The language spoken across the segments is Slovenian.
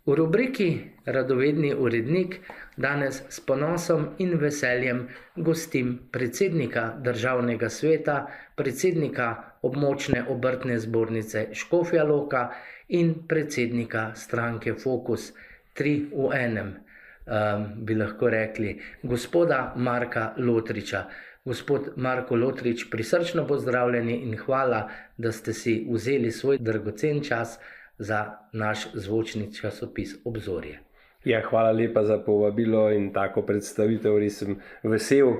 V rubriki Radovedni urednik danes s ponosom in veseljem gostim predsednika Državnega sveta, predsednika Območne obrtne zbornice Škofja Loka in predsednika stranke Fokus 3 v enem, bi lahko rekli, gospoda Marka Lotriča. Gospod Marko Lotrič, prisrčno pozdravljeni in hvala, da ste si vzeli svoj dragocen čas za naš zvočni časopis Obzorje. Ja, hvala lepa za povabilo in tako predstavitev. Res sem vesel,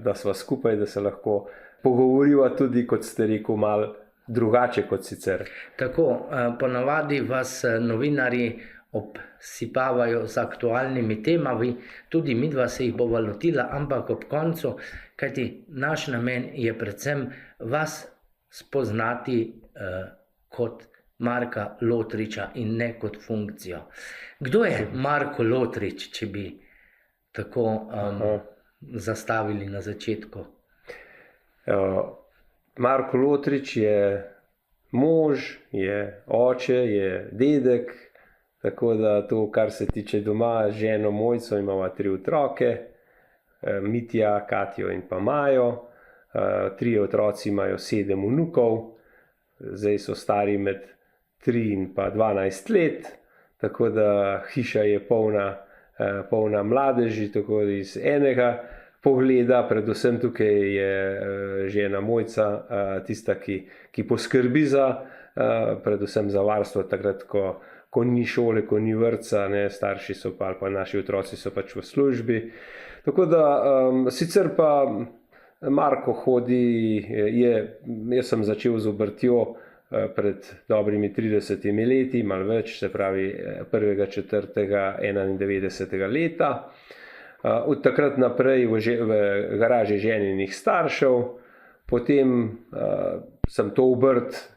da sva skupaj, da se lahko pogovoriva tudi, kot ste rekel, malo drugače kot sicer. Tako, ponavadi vas novinarji obsipavajo z aktualnimi temami, tudi midva se jih bova lotila, ampak ob koncu, kajti naš namen je predvsem vas spoznati kot Marka Lotriča in ne kot funkcijo. Kdo je Marko Lotrič, če bi tako zastavili na začetku? Marko Lotrič je mož, je oče, je dedek, tako da to, kar se tiče doma, z ženo Mojco imava 3 otroke, Mitja, Katjo in pa Majo. 3 otroci imajo 7 vnukov, zdaj so stari med 3 in pa 12 let, tako da hiša je polna mladeži, tako da iz enega pogleda, predvsem tukaj je žena Mojca tista, ki poskrbi za, predvsem za varstvo takrat, ko ni šole, ko ni vrtca, starši so pa, ali pa naši otroci so pač v službi. Tako da sicer pa Marko hodi, jaz sem začel z obrtjo pred dobrimi 30 leti, malo več, se pravi 1.4.91. leta. Od takrat naprej v garaži ženinih staršev, potem sem to obrt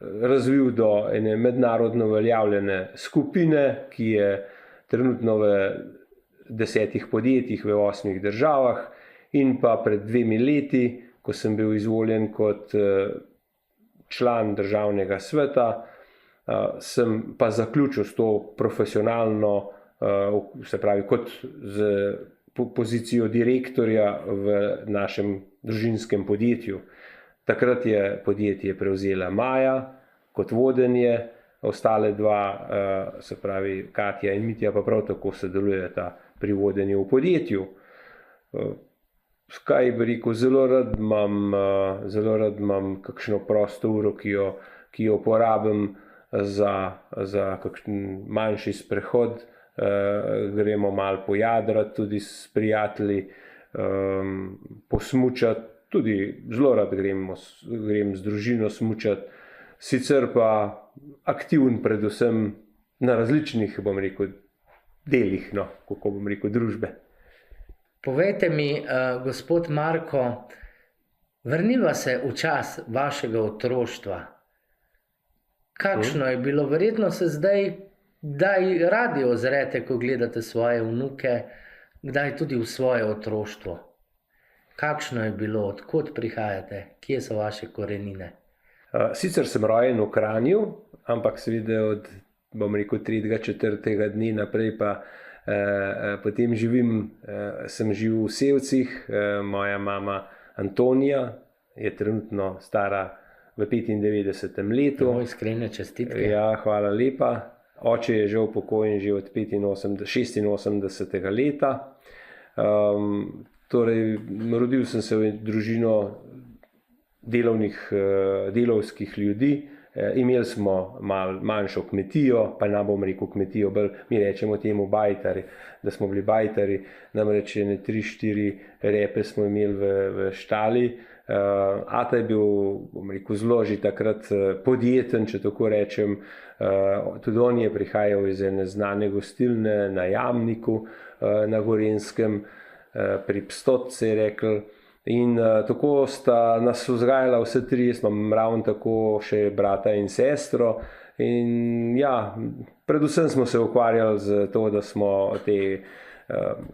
razvil do ene mednarodno uveljavljene skupine, ki je trenutno v 10 podjetjih v 8 državah, in pa pred 2 leti, ko sem bil izvoljen kot član državnega sveta, sem pa zaključil s to profesionalno, se pravi kot z pozicijo direktorja v našem družinskem podjetju. Takrat je podjetje prevzela Maja kot vodenje, ostale 2, se pravi Katja in Mitja, pa prav tako sodelujeta pri vodenju v podjetju. Kaj bi rekel, zelo rad imam kakšno prosto uro, ki jo porabim za kakšen manjši sprehod, gremo malo pojadrati tudi s prijatelji, posmučati, tudi zelo rad grem z družino smučati, sicer pa aktiven predvsem na različnih, bom rekel, delih, kako bom rekel, družbe. Povejte mi, gospod Marko, vrniva se v čas vašega otroštva. Kakšno je bilo? Verjetno se zdaj kdaj radi ozrete, ko gledate svoje vnuke, kdaj tudi v svoje otroštvo. Kakšno je bilo, od kod prihajate, kje so vaše korenine? Sicer sem rojen v Kranju, ampak seveda od, bom rekel, 3. 4. dni naprej pa potem sem živ v Sevcih. Moja mama Antonija je trenutno stara v 95. letu. Iskrene čestitke. Ja, hvala lepa. Oče je že upokojen že od 86. leta. Torej, rodil sem se v družino delavskih ljudi. Imeli smo manjšo kmetijo, pa ne bom rekel kmetijo, bolj mi rečemo temu bajtari, da smo bili bajtari, namreč 3-4 repe smo imeli v štali. Ata je bil, bom rekel, zelo že takrat podjeten, če tako rečem. Tudi on je prihajal iz ene znane gostilne na Jamniku na Gorenjskem, pri Pstot se je rekel. In tako sta nas vzgajala vse 3, jaz imam ravno tako še brata in sestro. In ja, predvsem smo se ukvarjali z to, da smo te,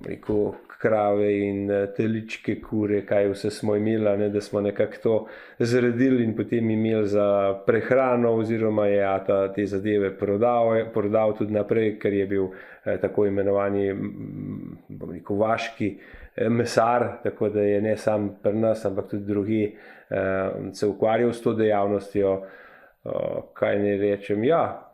rekel, krave in teličke, kure, kaj vse smo imeli, ne, da smo nekako to zredili in potem imeli za prehrano, oziroma je ata te zadeve prodal tudi naprej, ker je bil tako imenovani, bom rekel, vaški mesar, tako da je ne sam pri nas, ampak tudi drugi se ukvarjal s to dejavnostjo. Kaj ne rečem, ja.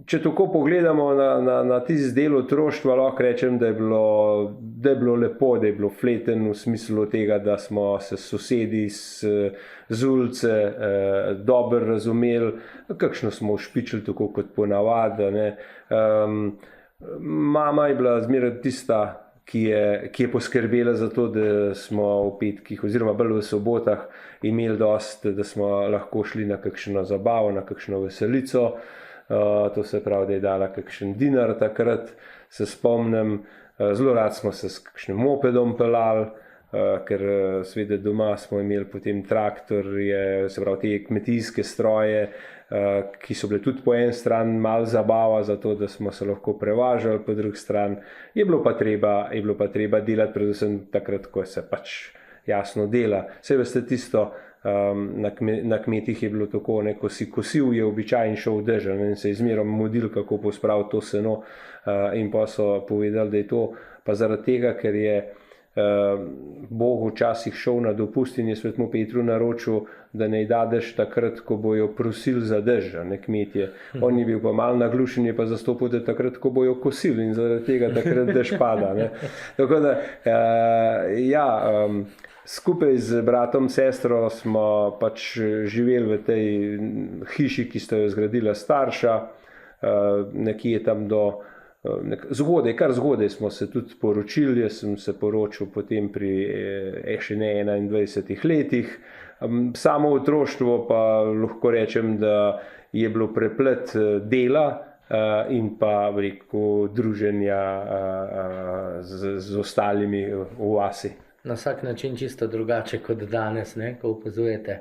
Če tako pogledamo na tisti del otroštva, lahko rečem, da je bilo lepo, da je bilo fleten v smislu tega, da smo se sosedi z ulice dobro razumeli, kakšno smo špičili, tako kot ponavadi. Mama je bila zmeraj tista, ki je poskrbela za to, da smo v petkih oziroma bolj v sobotah imeli dosti, da smo lahko šli na kakšno zabavo, na kakšno veselico. To se pravi, da je dala kakšen dinar takrat, se spomnim. Zelo rad smo se s kakšnim mopedom pelali, ker seveda doma smo imeli potem traktor, se pravi te kmetijske stroje, ki so bile tudi po eni strani malo zabava, zato da smo se lahko prevažali, po drugi strani je bilo pa treba delati, predvsem takrat, ko se pač jasno dela. Saj veste tisto, na kmetih je bilo tako, ko si kosil, je običajen šel dežen in se je zmerom modil, kako pospraviti to seno, in pa so povedali, da je to pa zaradi tega, ker je Bog včasih šel na dopust in je Svetemu Petru naročil, da ne da dež takrat, ko bojo prosili za dež, ne kmetje. On je bil pa malo naglušen, je pa zastopil, da takrat, ko bojo kosili, in zaradi tega takrat dež pada. Ne. Tako da, skupaj z bratom, sestro smo pač živeli v tej hiši, ki sta jo zgradila starša, nekje tam kar zgodaj smo se tudi poročili. Jaz sem se poročil potem pri še ne 21 letih. Samo otroštvo pa lahko rečem, da je bilo preplet dela in pa druženja z ostalimi v vasi. Na vsak način čisto drugače kot danes, ne, ko opazujete.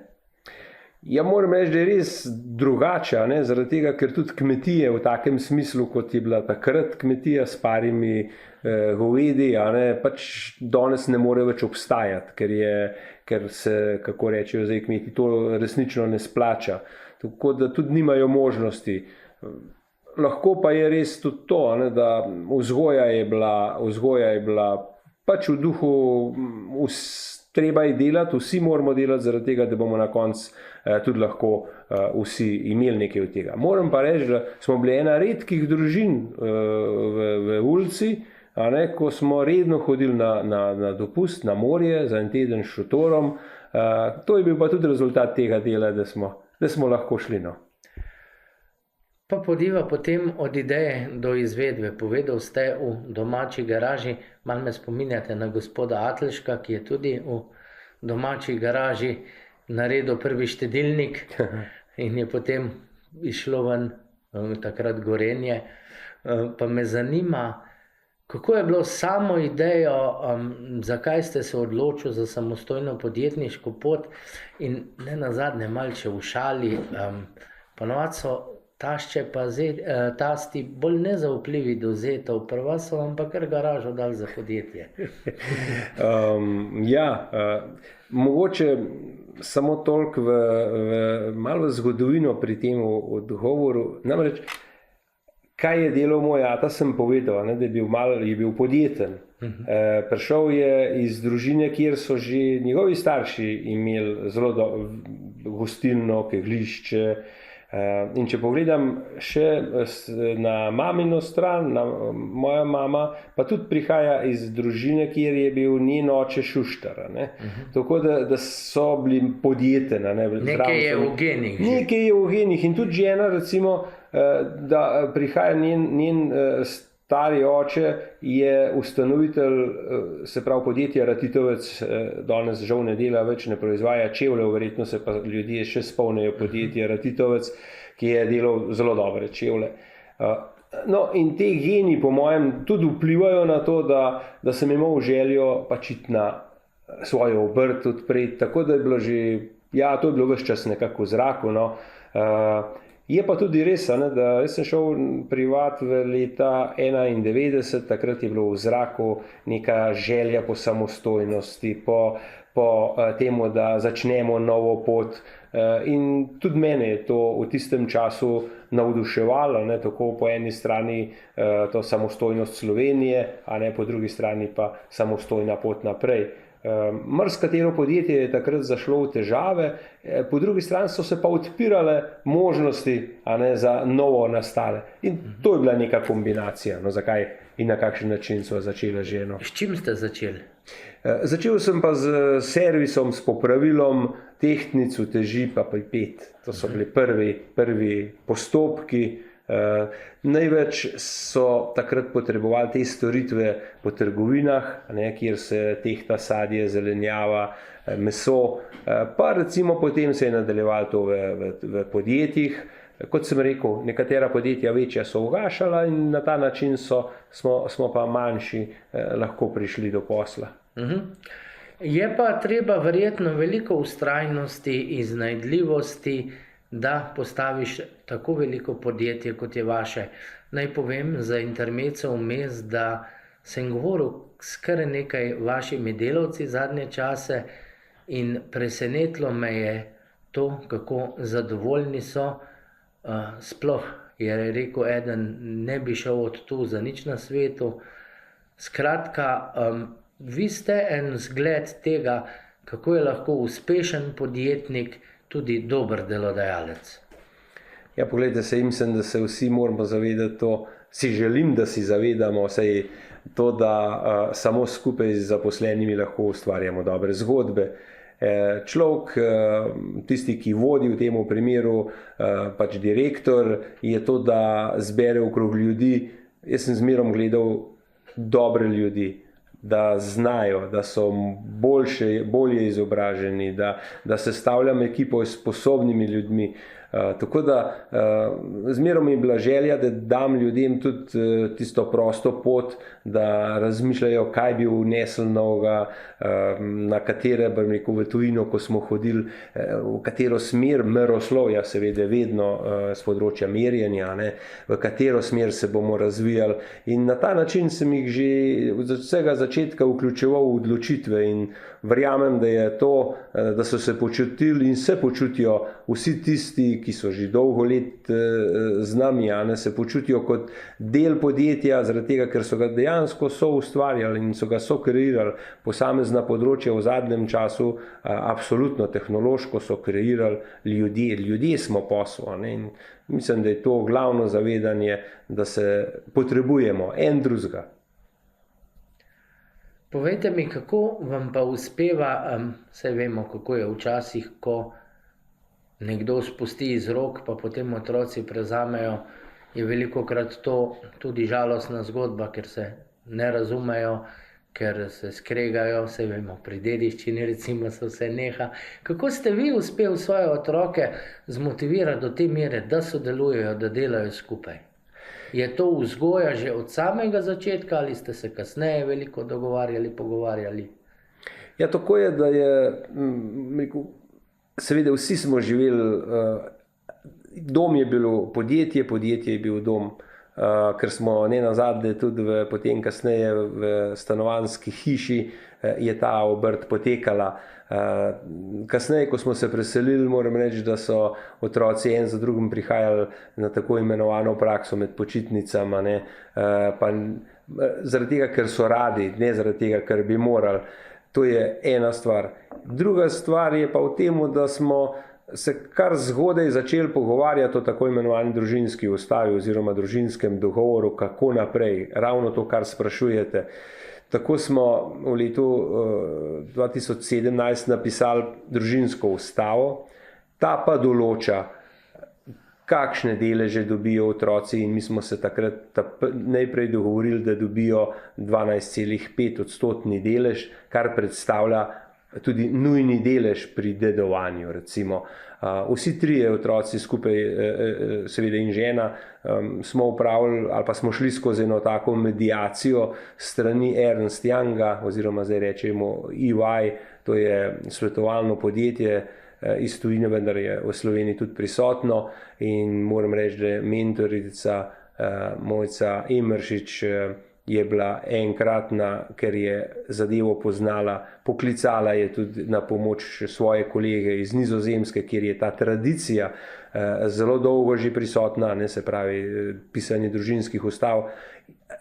Ja, moram reči, da je res drugače, zaradi tega, ker tudi kmetije v takem smislu, kot je bila takrat kmetija s parimi govedi, pač danes ne more več obstajati, ker se, kako rečejo zdaj kmeti, to resnično ne splača. Tako da tudi nimajo možnosti. Lahko pa je res tudi to, da vzgoja je bila pač v duhu, treba je delati, vsi moramo delati, zaradi tega, da bomo na koncu tudi lahko vsi imeli nekaj od tega. Moram pa reči, da smo bili ena redkih družin v ulici, ko smo redno hodili na dopust, na morje, za en teden s šotorom. To je bil pa tudi rezultat tega dela, da smo lahko šli. Pa podiva potem od ideje do izvedbe. Povedal ste v domači garaži, malo me spominjate na gospoda Atelška, ki je tudi v domači garaži naredil prvi štedilnik in je potem išlo ven takrat Gorenje. Pa me zanima, kako je bilo samo idejo, zakaj ste se odločili za samostojno podjetniško pot in ne nazadnje malce v šali, ponovadi so tašče pa tasti bolj nezaupljivi do zetov, prva so vam pa kar garažo dali za podjetje. Mogoče samo toliko malo zgodovino pri tem odgovoru. Namreč, kaj je delal moj ata, sem povedal, da je bil podjeten. Prišel je iz družine, kjer so že njegovi starši imeli zelo gostilno, kegljišče. In če pogledam še na mamino stran, moja mama pa tudi prihaja iz družine, kjer je bil njen oče šuštar. Tako da so bili podjeteni. Nekaj je v genih. Nekaj je v genih. In tudi žena, recimo, da prihaja njen stari oče, je ustanovitelj, se pravi podjetja Ratitovec, danes žal ne dela več, ne proizvaja čevljev, verjetno se pa ljudje še spomnijo podjetja Ratitovec, ki je delal zelo dobre čevlje. No, in te geni, po mojem, tudi vplivajo na to, da sem imel željo pač iti na svojo obrt odpreti, tako da je bilo že, to je bilo ves čas nekako v zraku, no. Je pa tudi res, da jaz sem šel privat v leta 1991, takrat je bilo v zraku neka želja po samostojnosti, po temu, da začnemo novo pot. In tudi mene je to v tistem času navduševalo, tako po eni strani to samostojnost Slovenije, po drugi strani pa samostojna pot naprej. Marsikatero podjetje je takrat zašlo v težave, po drugi strani so se pa odpirale možnosti za novo nastale. In to je bila neka kombinacija, zakaj in na kakšen način so začele ženo. S čim ste začeli? Začel sem pa z servisom, s popravilom tehtnic, uteži pa pipet. To so bili prvi postopki. Največ so takrat potrebovali te storitve po trgovinah, kjer se tehta sadje, zelenjava, meso, pa recimo potem se je nadaljevalo to v podjetjih. Kot sem rekel, nekatera podjetja večja so ugašala in na ta način smo pa manjši lahko prišli do posla. Je pa treba verjetno veliko vztrajnosti, iznajdljivosti, da postaviš tako veliko podjetje, kot je vaše. Naj povem za intermezzo vmes, da sem govoril s kar nekaj vašimi delavci zadnje čase in presenetilo me je to, kako zadovoljni so. Sploh je rekel eden, ne bi šel od tu za nič na svetu. Skratka, vi ste en zgled tega, kako je lahko uspešen podjetnik tudi dober delodajalec. Ja, poglejte, mislim, da se vsi moramo zavedati to, si želim, da si zavedamo vsaj to, da samo skupaj z zaposlenimi lahko ustvarjamo dobre zgodbe. Človek, tisti, ki vodi v tem primeru, pač direktor, je to, da zbere okrog ljudi. Jaz sem zmerom gledal dobre ljudi, da znajo, da so bolje izobraženi, da sestavljam ekipo s sposobnimi ljudmi. Tako da zmerom je bila želja, da dam ljudem tudi tisto prosto pot, da razmišljajo, kaj bi vnesli novega, na katere, bom rekel, v tujino, ko smo hodili, v katero smer meroslovja, seveda vedno z področja merjenja, v katero smer se bomo razvijali. In na ta način sem jih že od vsega začetka vključeval v odločitve in verjamem, da je to, da so se počutili in se počutijo vsi tisti, ki so že dolgo let z nami, se počutijo kot del podjetja, zaradi tega, ker so ga dejansko soustvarjali in so ga sokreirali. Posamezna področja v zadnjem času, absolutno tehnološko so kreirali ljudje. Ljudje smo posel. In mislim, da je to glavno zavedanje, da se potrebujemo en drugega. Povejte mi, kako vam pa uspeva, saj vemo, kako je včasih, ko nekdo spusti iz rok, pa potem otroci prevzamejo, je velikokrat to tudi žalostna zgodba, ker se ne razumejo, ker se skregajo, saj vemo, pri dediščini recimo se vse neha. Kako ste vi uspeli svoje otroke zmotivirati do te mere, da sodelujejo, da delajo skupaj? Je to vzgoja že od samega začetka ali ste se kasneje veliko dogovarjali, pogovarjali? Ja, tako je, da je, seveda vsi smo živeli, dom je bilo podjetje, podjetje je bil dom, ker smo nenazadnje tudi potem kasneje v stanovanjski hiši je ta obrt potekala. Kasneje, ko smo se preselili, moram reči, da so otroci en za drugim prihajali na tako imenovano prakso med počitnicami, pa zaradi tega, ker so radi, ne zaradi tega, ker bi morali. To je ena stvar. Druga stvar je pa v tem, da smo se kar zgodaj začeli pogovarjati o tako imenovani družinski ustavi oziroma družinskem dogovoru, kako naprej, ravno to, kar sprašujete. Tako smo v letu 2017 napisali družinsko ustavo, ta pa določa, kakšne deleže dobijo otroci in mi smo se takrat najprej dogovorili, da dobijo 12,5% delež, kar predstavlja tudi nujni delež pri dedovanju, recimo. Vsi trije otroci skupaj, seveda in žena, smo upravili ali pa smo šli skozi eno tako mediacijo strani Ernst Younga, oziroma zdaj rečemo EY, to je svetovalno podjetje, iz tujine, vendar je v Sloveniji tudi prisotno in moram reči, da je mentorica Mojca Emeršič je bila enkratna, ker je zadevo poznala, poklicala je tudi na pomoč svoje kolege iz Nizozemske, kjer je ta tradicija zelo dolgo že prisotna, se pravi pisanje družinskih ustav.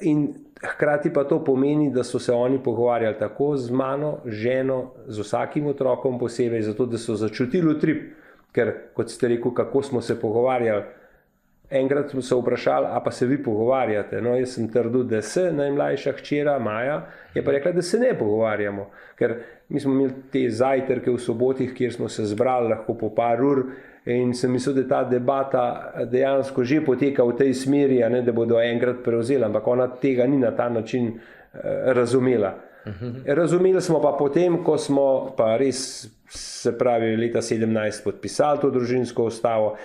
In hkrati pa to pomeni, da so se oni pogovarjali tako z mano, ženo, z vsakim otrokom posebej, zato da so začutili utrip, ker kot ste rekel, kako smo se pogovarjali. Enkrat smo se vprašali, a pa se vi pogovarjate. No, jaz sem trdil, da se, najmlajša hčera Maja je pa rekla, da se ne pogovarjamo. Ker mi smo imeli te zajtrke v sobotih, kjer smo se zbrali lahko po par ur in sem mislil, da ta debata dejansko že poteka v tej smeri, da bodo enkrat prevzeli, ampak ona tega ni na ta način razumela. Razumeli smo pa potem, ko smo pa res, se pravi, leta 2017 podpisali to družinsko ustavo.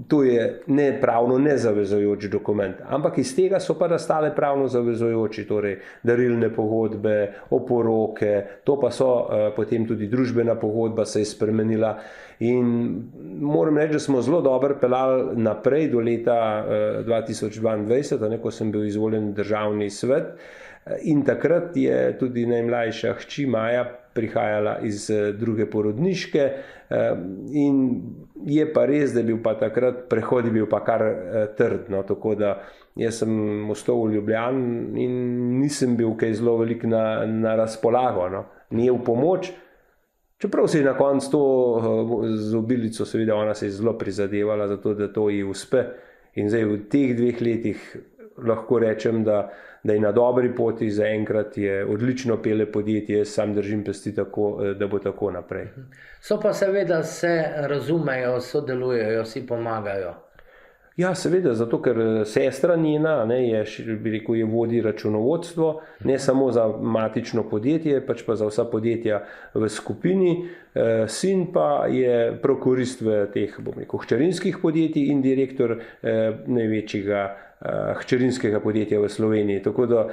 To je pravno nezavezujoč dokument, ampak iz tega so pa nastale pravno zavezujoči, torej darilne pogodbe, oporoke, to pa so potem tudi družbena pogodba se je spremenila. In moram reči, da smo zelo dobro peljali naprej do leta 2022, ko sem bil izvoljen v državni svet. In takrat je tudi najmlajša hči Maja prihajala iz druge porodniške in je pa res, da je bil pa takrat prehod bil pa kar trdno, tako da jaz sem ostal v Ljubljani in nisem bil kaj zelo veliko na razpolago, ni v pomoč. Čeprav se je na koncu to z obilico, seveda ona se je zelo prizadevala za to, da to ji uspe. In zdaj v teh 2 letih lahko rečem, da je na dobri poti, zaenkrat je odlično pele podjetje, sam držim pesti tako, da bo tako naprej. So pa seveda se razumejo, sodelujejo, si pomagajo. Ja, seveda, zato ker sestra njena je vodi računovodstvo, ne samo za matično podjetje, pač pa za vsa podjetja v skupini. Sin pa je prokurist v teh, hčerinskih podjetij in direktor največjega hčerinskega podjetja v Sloveniji. Tako da,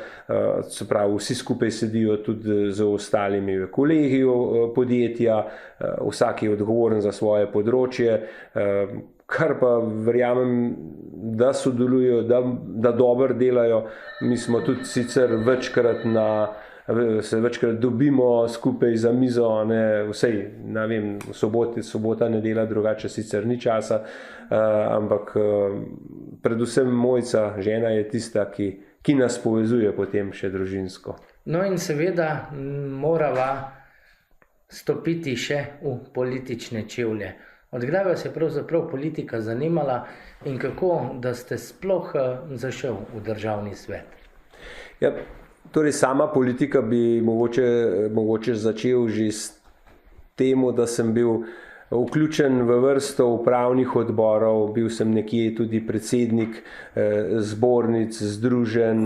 se pravi, vsi skupaj sedijo tudi z ostalimi v kolegiju podjetja, vsak je odgovoren za svoje področje, kar pa verjamem, da sodelujo, da dobro delajo. Mi smo tudi sicer se večkrat dobimo skupaj za mizo, vsej, ne vem, sobota, nedelja, drugače sicer ni časa, ampak predvsem Mojca, žena, je tista, ki nas povezuje potem še družinsko. No in seveda morava stopiti še v politične čevlje. Odkdaj vas je pravzaprav politika zanimala in kako, da ste sploh zašel v državni svet? Ja, torej sama politika bi mogoče začel že s tem, da sem bil vključen v vrsto upravnih odborov, bil sem nekje tudi predsednik zbornic, združenj,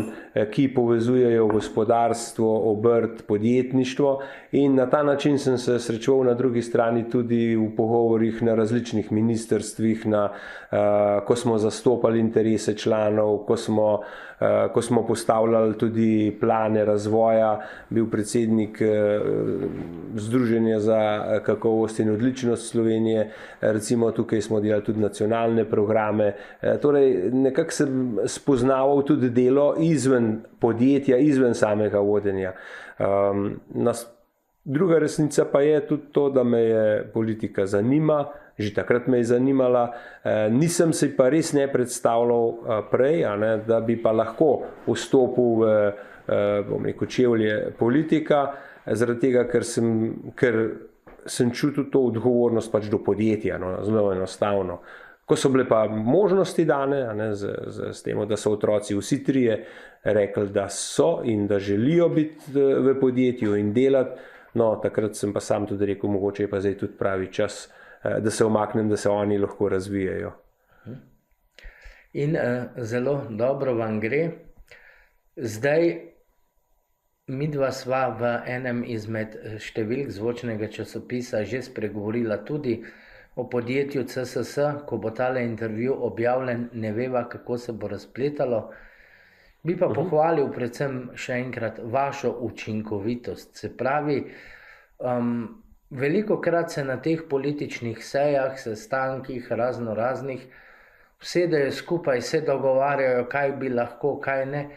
ki povezujejo gospodarstvo, obrt, podjetništvo, in na ta način sem se srečeval na drugi strani tudi v pogovorih na različnih ministrstvih, ko smo zastopali interese članov, ko smo postavljali tudi plane razvoja, bil predsednik Združenja za kakovost in odličnost Slovenije, recimo tukaj smo delali tudi nacionalne programe, torej nekako sem spoznaval tudi delo izven podjetja, izven samega vodenja. Druga resnica pa je tudi to, da me je politika zanima, že takrat me je zanimala, nisem si pa res ne predstavljal prej, da bi pa lahko vstopil v čevlje politika, zaradi tega, ker sem čutil to odgovornost pač do podjetja, zelo enostavno. Ko so bile pa možnosti dane, s tem, da so otroci vsi trije rekli, da so in da želijo biti v podjetju in delati, takrat sem pa sam tudi rekel, mogoče je pa zdaj tudi pravi čas, da se umaknem, da se oni lahko razvijajo. In zelo dobro vam gre. Zdaj, midva sva v enem izmed številk zvočnega časopisa že spregovorila tudi o podjetju CSS. Ko bo tale intervju objavljen, ne veva, kako se bo razpletalo. Bi pa pohvalil predvsem še enkrat vašo učinkovitost. Se pravi, Velikokrat se na teh političnih sejah, sestankih, raznih, usedejo skupaj, se dogovarjajo, kaj bi lahko, kaj ne.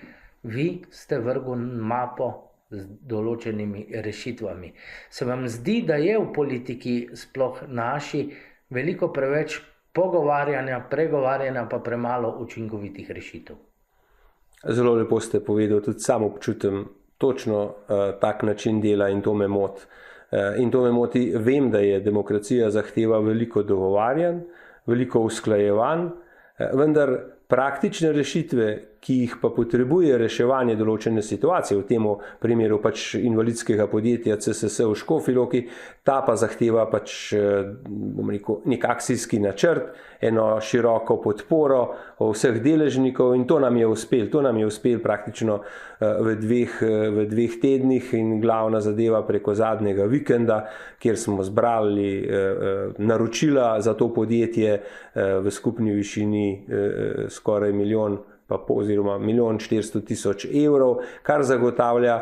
Vi ste vrgli mapo z določenimi rešitvami. Se vam zdi, da je v politiki, sploh naši, veliko preveč pogovarjanja, pregovarjanja, pa premalo učinkovitih rešitev? Zelo lepo ste povedali, tudi sam občutim točno tak način dela in to me moti. In to me moti, vem, da je demokracija zahteva veliko dogovarjanj, veliko usklajevanj, vendar praktične rešitve, ki jih pa potrebuje reševanje določene situacije, v tem primeru pač invalidskega podjetja CSS v Škofji Loki, ta pa zahteva pač, bom rekel, nek akcijski načrt, eno široko podporo vseh deležnikov in to nam je uspelo praktično v dveh tednih in glavna zadeva preko zadnjega vikenda, kjer smo zbrali naročila za to podjetje v skupni višini skoraj milijon oziroma 1 400 000 evrov, kar zagotavlja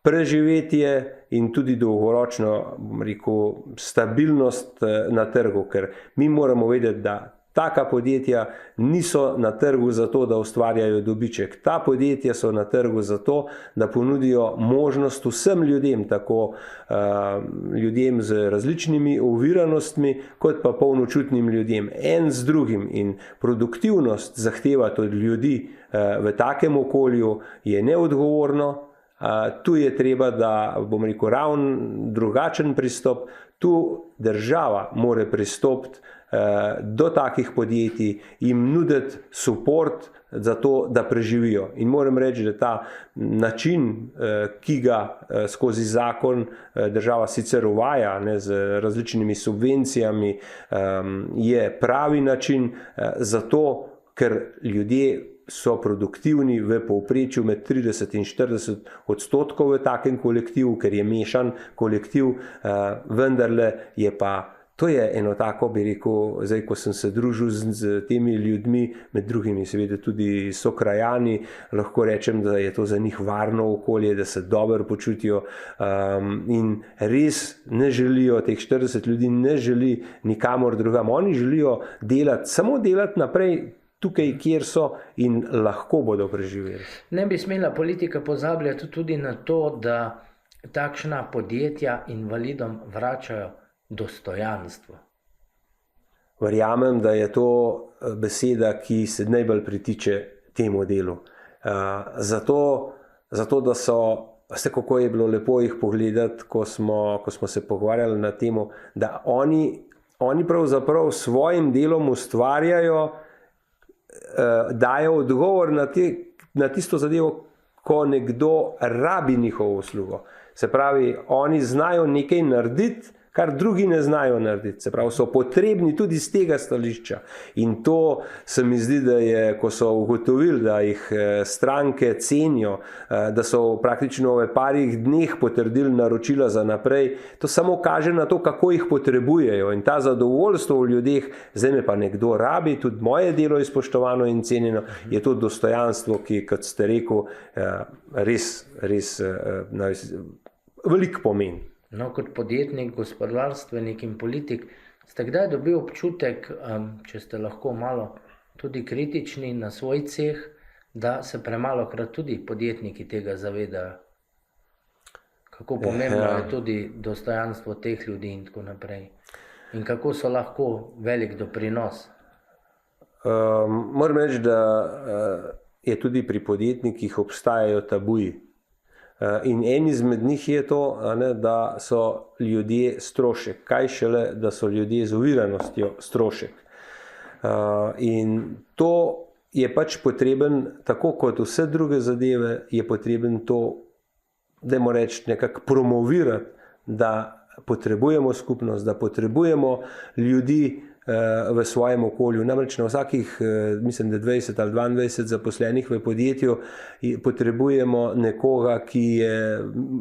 preživetje in tudi dolgoročno, bom rekel, stabilnost na trgu, ker mi moramo vedeti, da taka podjetja niso na trgu zato, da ustvarjajo dobiček. Ta podjetja so na trgu zato, da ponudijo možnost vsem ljudem, tako ljudem z različnimi oviranostmi, kot pa polnočutnim ljudem, en z drugim. In produktivnost zahtevati od ljudi v takem okolju je neodgovorno. Tu je treba, da, bom rekel, ravno drugačen pristop. Tu država mora pristopiti do takih podjetij, jim nuditi support za to, da preživijo. In moram reči, da ta način, ki ga skozi zakon država sicer uvaja, z različnimi subvencijami, je pravi način, zato ker ljudje so produktivni v povprečju med 30 in 40% v takem kolektivu, ker je mešan kolektiv, vendarle je pa, to je eno tako, bi rekel, zdaj, ko sem se družil z temi ljudmi, med drugimi seveda tudi sokrajani, lahko rečem, da je to za njih varno okolje, da se dobro počutijo in res ne želijo, teh 40 ljudi ne želi nikamor drugam, oni želijo delati, samo delati naprej, tukaj, kjer so in lahko bodo preživeli. Ne bi smela politika pozabljati tudi na to, da takšna podjetja invalidom vračajo dostojanstvo. Verjamem, da je to beseda, ki se najbolj pritiče temu delu. Zato da so, veste, kako je bilo lepo jih pogledati, ko smo se pogovarjali na temo, da oni pravzaprav s svojim delom ustvarjajo, dajo odgovor na tisto zadevo, ko nekdo rabi njihovo uslugo. Se pravi, oni znajo nekaj narediti, kar drugi ne znajo narediti. Se pravi, so potrebni tudi z tega stališča. In to se mi zdi, da je, ko so ugotovili, da jih stranke cenijo, da so praktično v parih dneh potrdili naročila za naprej, to samo kaže na to, kako jih potrebujejo. In ta zadovoljstvo v ljudeh, zdaj me pa nekdo rabi, tudi moje delo je spoštovano in cenjeno, je to dostojanstvo, ki, kot ste rekel, res veliko pomeni. No, kot podjetnik, gospodarstvenik in politik, ste kdaj dobil občutek, če ste lahko malo tudi kritični na svoj ceh, da se premalokrat tudi podjetniki tega zavedajo? Kako pomembno je tudi dostojanstvo teh ljudi in tako naprej? In kako so lahko velik doprinos? Moram reči, da je tudi pri podjetnikih obstajajo tabuji. In en izmed njih je to, da so ljudje strošek. Kaj šele, da so ljudje z oviranostjo strošek. In to je pač potreben, tako kot vse druge zadeve, je potreben to, dajmo reči, nekako promovirati, da potrebujemo skupnost, da potrebujemo ljudi v svojem okolju. Namreč na vsakih, mislim, da 20 ali 22 zaposlenih v podjetju potrebujemo nekoga, ki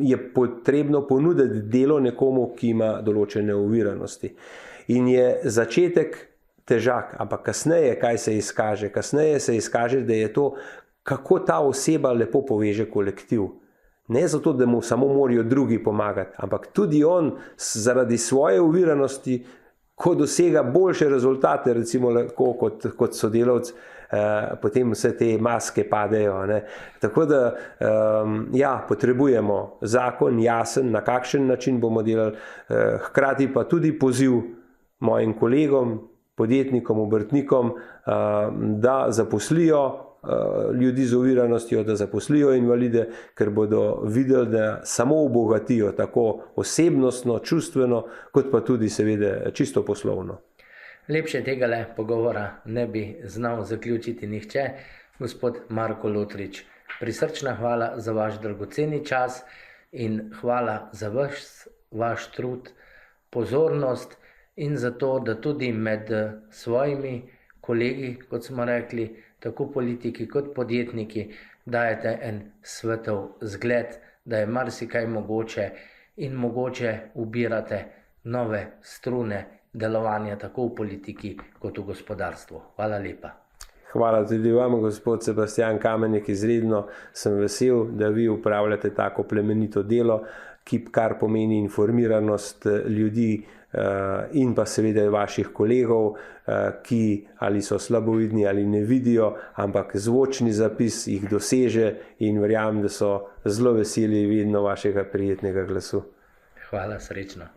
je potrebno ponuditi delo nekomu, ki ima določene oviranosti. In je začetek težak, ampak kasneje kaj se izkaže? Kasneje se izkaže, da je to, kako ta oseba lepo poveže kolektiv. Ne zato, da mu samo morajo drugi pomagati, ampak tudi on zaradi svoje oviranosti, ko dosega boljše rezultate, recimo kot sodelavc, potem vse te maske padejo. Ne. Tako da ja, potrebujemo zakon jasen, na kakšen način bomo delali, hkrati pa tudi poziv mojim kolegom, podjetnikom, obrtnikom, da zaposlijo ljudi z oviranostjo, da zaposlijo invalide, ker bodo videli, da samo obogatijo tako osebnostno, čustveno, kot pa tudi seveda čisto poslovno. Lepše tegale pogovora ne bi znal zaključiti nihče. Gospod Marko Lotrič, prisrčna hvala za vaš dragoceni čas in hvala za vaš trud, pozornost in za to, da tudi med svojimi kolegi, kot smo rekli, tako politiki kot podjetniki, dajete en svetel zgled, da je marsikaj mogoče in mogoče ubirate nove strune delovanja tako v politiki kot v gospodarstvu. Hvala lepa. Hvala tudi vam, gospod Sebastijan Kamenjek, izredno sem vesel, da vi upravljate tako plemenito delo, kar pomeni informiranost ljudi in pa seveda vaših kolegov, ki ali so slabovidni ali ne vidijo, ampak zvočni zapis jih doseže in verjamem, da so zelo veseli vedno vašega prijetnega glasu. Hvala, srečno.